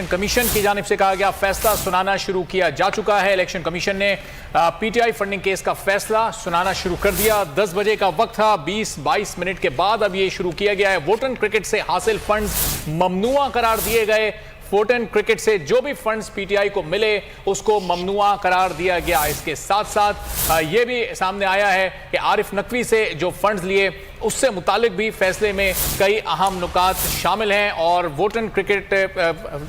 Commission की जानिब से कहा गया फैसला सुनाना शुरू किया जा चुका है। इलेक्शन कमीशन ने पीटीआई फंडिंग केस का फैसला सुनाना शुरू कर दिया। 10 बजे का वक्त था, 20-22 मिनट के बाद अब ये शुरू किया गया है। वोटन क्रिकेट से हासिल फंड्स ममनुआ करार दिए गए। वोटन क्रिकेट से जो भी फंड्स पीटीआई को मिले उसको ममनुआ करार दिया गया। इसके साथ साथ ये भी सामने आया है कि आरिफ नकवी से जो फंड्स लिए उससे मुतालिक भी फैसले में कई अहम नुकात शामिल हैं और वोटन क्रिकेट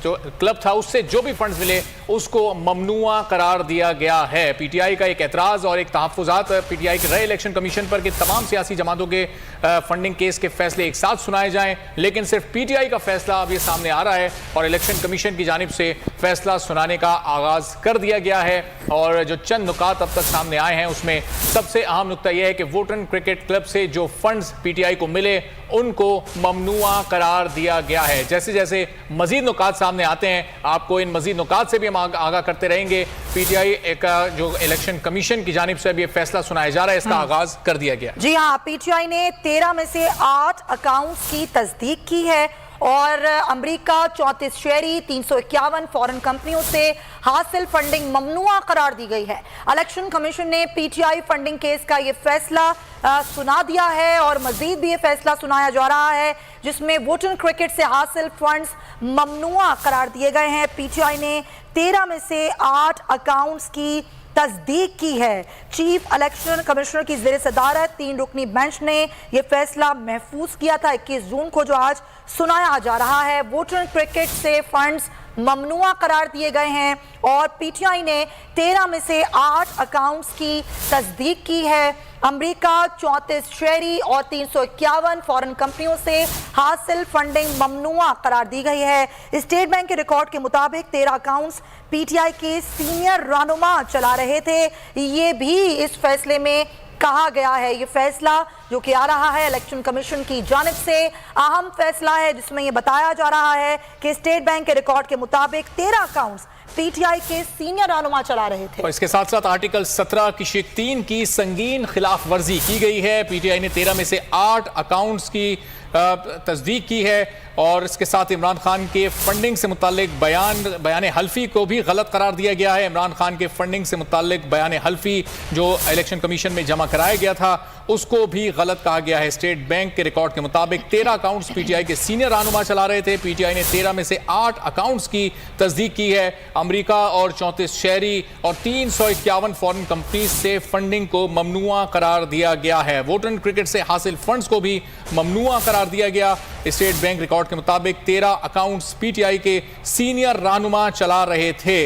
जो क्लब था उससे जो भी फंड्स मिले उसको ममनुआ करार दिया गया है। पीटीआई का एक एतराज़ और एक तहफ़्फ़ुज़ात पीटीआई के रहे इलेक्शन कमीशन पर कि तमाम सियासी जमातों के फंडिंग केस के फैसले एक साथ सुनाए जाएं, लेकिन सिर्फ पीटीआई का फैसला अब ये सामने आ रहा है और इलेक्शन कमीशन की जानिब से फैसला सुनाने का आगाज कर दिया गया है। और जो चंद नुकात अब तक सामने आए हैं उसमें सबसे अहम नुकता यह है कि वोटन क्रिकेट क्लब से जो फंड्स पीटीआई को मिले उनको ममनुआ करार दिया गया है। जैसे जैसे मजीद नुकात सामने आते हैं आपको इन मजीद नुकात से भी हम आगाह करते रहेंगे। पीटीआई का जो इलेक्शन कमीशन की जानिब से अब ये फैसला सुनाया जा रहा है इसका आगाज कर दिया गया। जी हाँ, पीटीआई ने 13 में से 8 अकाउंट्स की तस्दीक की है और अमेरिका 34 शहरी 351 फॉरेन कंपनियों से हासिल फंडिंग ममनुआ करार दी गई है। इलेक्शन कमीशन ने पीटीआई फंडिंग केस का ये फैसला सुना दिया है और मजीद भी ये फैसला सुनाया जा रहा है जिसमें वोटन क्रिकेट से हासिल फंड्स ममनुआ करार दिए गए हैं। पीटीआई ने 13 में से 8 अकाउंट्स की तस्दीक की है। चीफ इलेक्शन कमिश्नर की ज़ेर सदारत 3 रुकनी बेंच ने यह फैसला महफूज किया था 21 जून को, जो आज सुनाया जा रहा है। वोटर क्रिकेट से फंड्स ममनुआ करार दिए गए हैं और पीटीआई ने 13 में से 8 अकाउंट्स की तस्दीक की है। अमेरिका 34 शहरी और 351 फॉरेन कंपनियों से हासिल फंडिंग ममनुआ करार दी गई है। स्टेट बैंक के रिकॉर्ड के मुताबिक 13 अकाउंट्स पीटीआई के सीनियर रहनुमा चला रहे थे। ये भी इस फैसले में कहा गया है। ये फैसला जो कि आ रहा है इलेक्शन कमीशन की जानिब से अहम फैसला है जिसमें ये बताया जा रहा है कि स्टेट बैंक के रिकॉर्ड के मुताबिक 13 अकाउंट्स पीटीआई के सीनियर रहनुमा चला रहे थे। और इसके साथ साथ आर्टिकल 17 की शिक 3 की संगीन खिलाफ वर्जी की गई है। पीटीआई ने 13 में से 8 अकाउंट्स की तस्दीक की है और इसके साथ इमरान खान के फंडिंग से मुतालिक बयान हल्फी को भी गलत करार दिया गया है। इमरान खान के फंडिंग से मुतालिक बयान हल्फी जो इलेक्शन कमीशन में जमा कराया गया था उसको भी गलत कहा गया है। स्टेट बैंक के रिकॉर्ड के मुताबिक 13 अकाउंट्स पीटीआई के सीनियर रहनुमा चला रहे थे। पीटीआई ने 13 में से 8 अकाउंट्स की तस्दीक की है। अमेरिका और 34 शहरी और 351 फॉरेन कंपनी से फंडिंग को ममनुआ करार दिया गया है। वोटन क्रिकेट से हासिल फंड्स को भी ममनुआ करार दिया गया। स्टेट बैंक रिकॉर्ड के मुताबिक 13 अकाउंट्स पीटीआई के सीनियर रहनुमा चला रहे थे।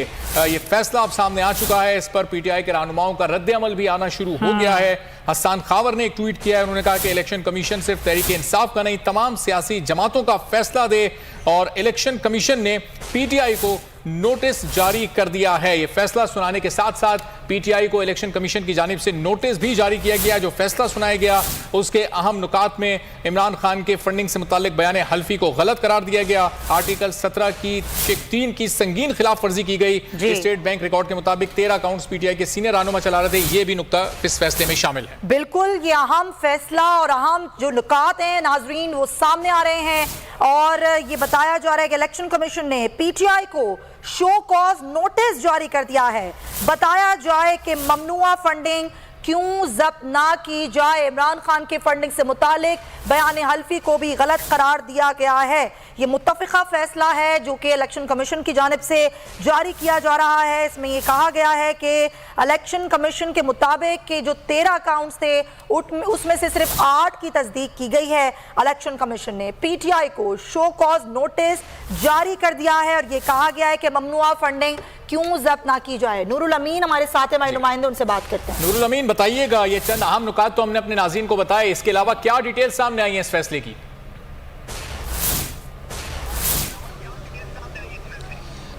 ये फैसला अब सामने आ चुका है। इस पर पीटीआई के रहनुमाओं का रद्द अमल भी आना शुरू हो गया है। हसन खावर ने एक ट्वीट किया है। उन्होंने कहा कि इलेक्शन कमीशन सिर्फ तहरीक इंसाफ का नहीं तमाम सियासी जमातों का फैसला दे और इलेक्शन कमीशन ने पीटीआई को नोटिस जारी कर दिया है। यह फैसला सुनाने के साथ साथ पीटीआई को इलेक्शन कमीशन की जानिब से नोटिस भी जारी किया गया। जो फैसला सुनाया गया उसके अहम नुकात में इमरान खान के फंडिंग से मुतालिक बयान हल्फी को गलत करार दिया गया। आर्टिकल 17 की शिक 3 की संगीन खिलाफ वर्जी की गई। स्टेट बैंक रिकॉर्ड के मुताबिक 13 अकाउंट्स पीटीआई के सीनियर रहनुमा चला रहे थे। यह भी नुकता इस फैसले में शामिल है। बिल्कुल, ये अहम फैसला और अहम जो नुकात हैं नाजरीन वो सामने आ रहे हैं और ये बताया जा रहा है कि इलेक्शन कमीशन ने पीटीआई को शो कॉज नोटिस जारी कर दिया है। बताया जाए कि ममनुआ फंडिंग क्यों जब्त ना की जाए। इमरान खान के फंडिंग से मुतालिक बयान हल्फी को भी गलत करार दिया गया है। ये मुत्तफ़िक़ा फैसला है जो कि इलेक्शन कमीशन की जानिब से जारी किया जा रहा है। इसमें ये कहा गया है कि इलेक्शन कमीशन के मुताबिक कि जो 13 अकाउंट्स थे उसमें से सिर्फ 8 की तस्दीक की गई है। इलेक्शन कमीशन ने पीटीआई को शो कॉज नोटिस जारी कर दिया है और ये कहा गया है कि ममनुआ फंडिंग क्यों जब्त ना की जाए। नूरुल अमीन हमारे साथ हैं, हमारे नुमाइंदे, उनसे बात करते हैं। नूरुल अमीन, बताइएगा ये चंद अहम नुकात तो हमने अपने नाज़रीन को बताए, इसके अलावा क्या डिटेल सामने आई है इस फैसले की?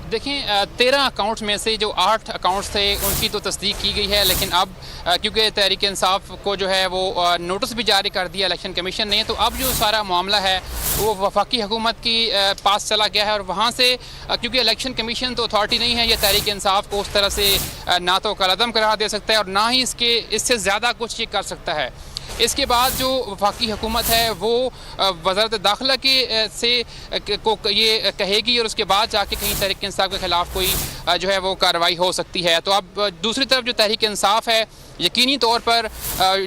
देखें, 13 अकाउंट्स में से जो 8 अकाउंट्स थे उनकी तो तस्दीक की गई है, लेकिन अब क्योंकि तहरीक इंसाफ को जो है वो नोटिस भी जारी कर दिया इलेक्शन कमीशन ने, तो अब जो सारा मामला है वो वफाकी हुकूमत की पास चला गया है और वहाँ से क्योंकि इलेक्शन कमीशन तो अथॉरिटी नहीं है, ये तहरीक इंसाफ को उस तरह से ना तो कलअदम करार दे सकता है और ना ही इससे ज़्यादा कुछ ये कर सकता है। इसके बाद जो वफाकी हुकूमत है वो वज़ारत दाखिला के से को ये कहेगी और उसके बाद जाके कहीं तहरीक इंसाफ के ख़िलाफ़ कोई जो है वो कार्रवाई हो सकती है। तो अब दूसरी तरफ जो तहरीक इंसाफ है यकीनी तौर पर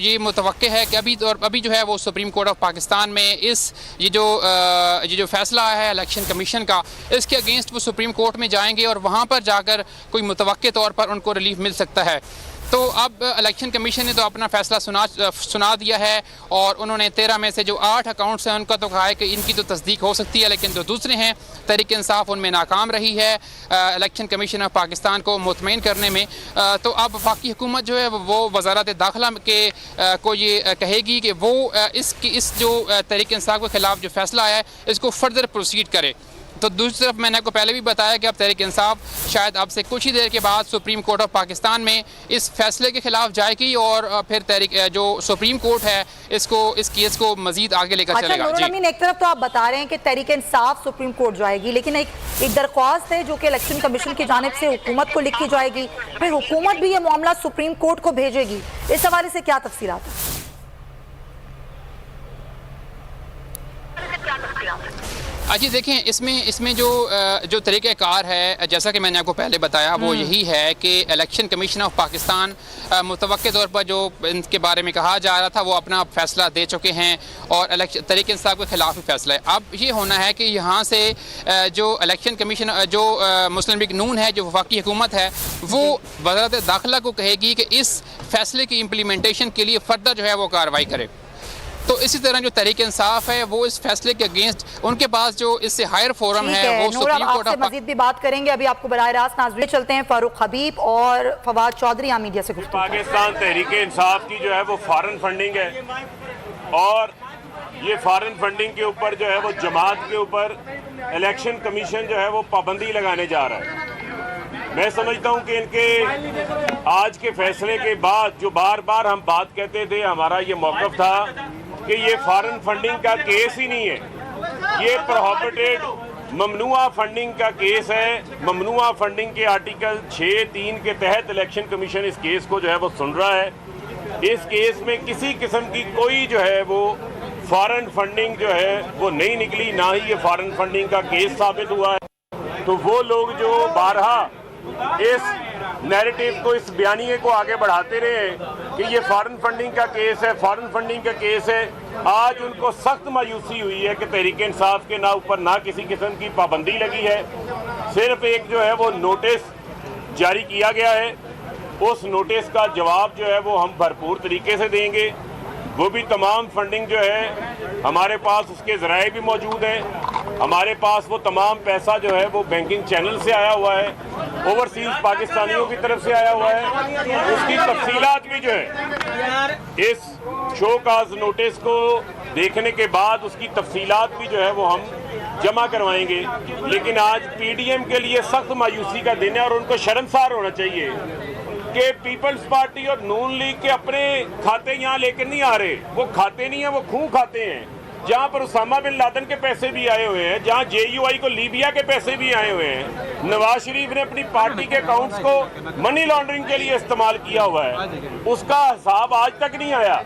ये मुतवक्के है कि अभी जो है वो सुप्रीम कोर्ट ऑफ पाकिस्तान में ये जो फ़ैसला है इलेक्शन कमीशन का, इसके अगेंस्ट वो सुप्रीम कोर्ट में जाएंगे और वहाँ पर जाकर कोई मुतवक्के तौर पर उनको रिलीफ मिल सकता है। तो अब इलेक्शन कमीशन ने तो अपना फैसला सुना दिया है और उन्होंने 13 में से जो 8 अकाउंट्स हैं उनका तो कहा है कि इनकी तो तस्दीक हो सकती है, लेकिन जो दूसरे हैं तहरीक इंसाफ उनमें नाकाम रही है इलेक्शन कमीशन ऑफ पाकिस्तान को मुतमईन करने में। तो अब वफाकी हुकूमत जो है वो वज़ारत दाखिला के को ये कहेगी कि वो इस जो तहरीक इंसाफ के ख़िलाफ़ जो फ़ैसला आया है इसको फर्दर प्रोसीड करे। तो दूसरी तरफ मैंने आपको पहले भी बताया कि अब तहरीक इंसाफ शायद अब से कुछ ही देर के बाद सुप्रीम कोर्ट ऑफ पाकिस्तान में इस फैसले के खिलाफ जाएगी और फिर जो सुप्रीम कोर्ट है इस केस को मजीद आगे लेकर चलेगा। जी एक तरफ तो आप बता रहे हैं कि तहरीक इंसाफ सुप्रीम कोर्ट जाएगी, लेकिन एक दरख्वास्त है जो कि इलेक्शन कमीशन की जानिब से हुकूमत को लिखी जाएगी, फिर हुकूमत भी ये मामला सुप्रीम कोर्ट को भेजेगी। इस हवाले से क्या तफसीलात है? जी देखें, इसमें जो तरीक़ाकार है जैसा कि मैंने आपको पहले बताया वो यही है कि इलेक्शन कमीशन ऑफ पाकिस्तान मुतवक्के तौर पर जो इनके बारे में कहा जा रहा था वो अपना फ़ैसला दे चुके हैं और तहरीक इंसाफ के ख़िलाफ़ ही फ़ैसला है। अब ये होना है कि यहाँ से जो इलेक्शन कमीशन जो मुस्लिम लीग नून है, जो वफाकी हुकूमत है, वो वज़ारत दाखिला को कहेगी कि इस फ़ैसले की इम्प्लीमेंटेशन के लिए फ़र्दर जो है वो कार्रवाई करे। तो इसी तरह जो तहरीक इंसाफ है वो इस फैसले के अगेंस्ट उनके पास जो इससे हायर फोरम है वो सुप्रीम कोर्ट ऑफ मजीद भी बात करेंगे। अभी आपको बराह रास्त नाज़रीन चलते हैं फारूक हबीब और फवाद चौधरी मीडिया से गुफ्तगू। पाकिस्तान तहरीक इंसाफ की जो है वो फॉरेन फंडिंग है और ये फॉरेन फंडिंग के ऊपर जो है वो जमात के ऊपर इलेक्शन कमीशन जो है वो पाबंदी लगाने जा रहा है। मैं समझता हूँ कि इनके आज के फैसले के बाद जो बार बार हम बात कहते थे, हमारा ये मौक़िफ़ था कि ये फॉरेन फंडिंग का केस ही नहीं है, ये प्रोहिबिटेड ममनुआ फंडिंग का केस है। ममनुआ फंडिंग के आर्टिकल 6(3) के तहत इलेक्शन कमीशन इस केस को जो है वो सुन रहा है। इस केस में किसी किस्म की कोई जो है वो फॉरेन फंडिंग जो है वो नहीं निकली, ना ही ये फॉरेन फंडिंग का केस साबित हुआ है। तो वो लोग जो बारहा इस नैरेटिव को, इस बयानिए को आगे बढ़ाते रहे कि ये फॉरेन फंडिंग का केस है, फॉरेन फंडिंग का केस है, आज उनको सख्त मायूसी हुई है कि तहरीक इंसाफ के ना ऊपर ना किसी किस्म की पाबंदी लगी है। सिर्फ एक जो है वो नोटिस जारी किया गया है, उस नोटिस का जवाब जो है वो हम भरपूर तरीके से देंगे। वो भी तमाम फंडिंग जो है हमारे पास उसके ज़राए भी मौजूद हैं, हमारे पास वो तमाम पैसा जो है वो बैंकिंग चैनल से आया हुआ है, ओवरसीज पाकिस्तानियों की तरफ से आया हुआ है। उसकी तफसीलात भी जो है इस शोकाज नोटिस को देखने के बाद उसकी तफसीलात भी जो है वो हम जमा करवाएंगे। लेकिन आज पीडीएम के लिए सख्त मायूसी का दिन है और उनको शर्मसार होना चाहिए कि पीपल्स पार्टी और नून लीग के अपने खाते यहाँ लेकर नहीं आ रहे। वो खाते नहीं है, वो खून खाते हैं, जहाँ पर उसामा बिन लादेन के पैसे भी आए हुए हैं, जहाँ JUI को लीबिया के पैसे भी आए हुए हैं। नवाज शरीफ ने अपनी पार्टी के अकाउंट्स को मनी लॉन्ड्रिंग के लिए इस्तेमाल किया हुआ है, उसका हिसाब आज तक नहीं आया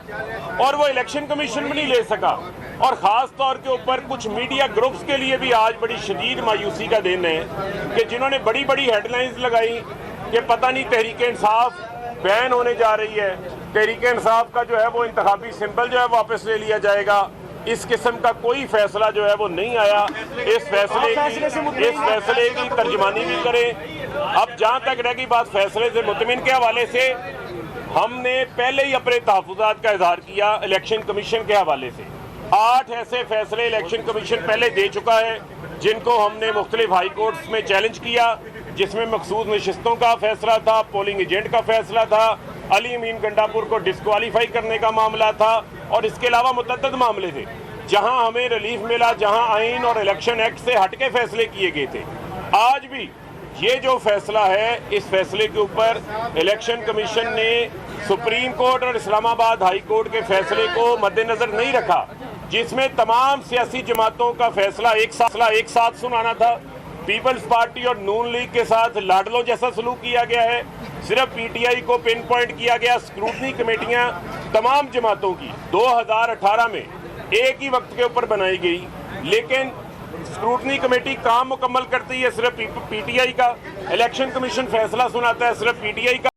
और वो इलेक्शन कमीशन में नहीं ले सका। और ख़ास तौर के ऊपर कुछ मीडिया ग्रुप्स के लिए भी आज बड़ी शदीद मायूसी का दिन है कि जिन्होंने बड़ी बड़ी हेडलाइंस लगाई कि पता नहीं तहरीक इंसाफ बैन होने जा रही है, तहरीक इंसाफ का जो है वो इंतखाबी सिंबल जो है वापस ले लिया जाएगा। इस किस्म का कोई फैसला जो है वो नहीं आया। इस फैसले की तर्जमानी भी करें। अब जहाँ तक रह गई बात फैसले से मुतमिन के हवाले से, हमने पहले ही अपने तहफ़्फ़ुज़ात का इज़हार किया इलेक्शन कमीशन के हवाले से। 8 ऐसे फैसले इलेक्शन कमीशन पहले दे चुका है जिनको हमने मुख्तलिफ हाई कोर्ट्स में चैलेंज किया, जिसमें मखसूस नशिस्तों का फैसला था, पोलिंग एजेंट का फैसला था, अली अमीन गंडापुर को डिस्क्वालीफाई करने का मामला था और इसके अलावा मुतअद्दिद मामले थे जहां हमें रिलीफ मिला, जहां आइन और इलेक्शन एक्ट से हटके फैसले किए गए थे। आज भी ये जो फैसला है, इस फैसले के ऊपर इलेक्शन कमीशन ने सुप्रीम कोर्ट और इस्लामाबाद हाई कोर्ट के फैसले को मद्देनजर नहीं रखा, जिसमें तमाम सियासी जमातों का फैसला एक साथ सुनाना था। पीपल्स पार्टी और नून लीग के साथ लाडलों जैसा सलूक किया गया है। सिर्फ पीटीआई को पिन पॉइंट किया गया। स्क्रूटनी कमेटियां तमाम जमातों की 2018 में एक ही वक्त के ऊपर बनाई गई, लेकिन स्क्रूटनी कमेटी काम मुकम्मल करती है सिर्फ पीटीआई का, इलेक्शन कमीशन फैसला सुनाता है सिर्फ पीटीआई का।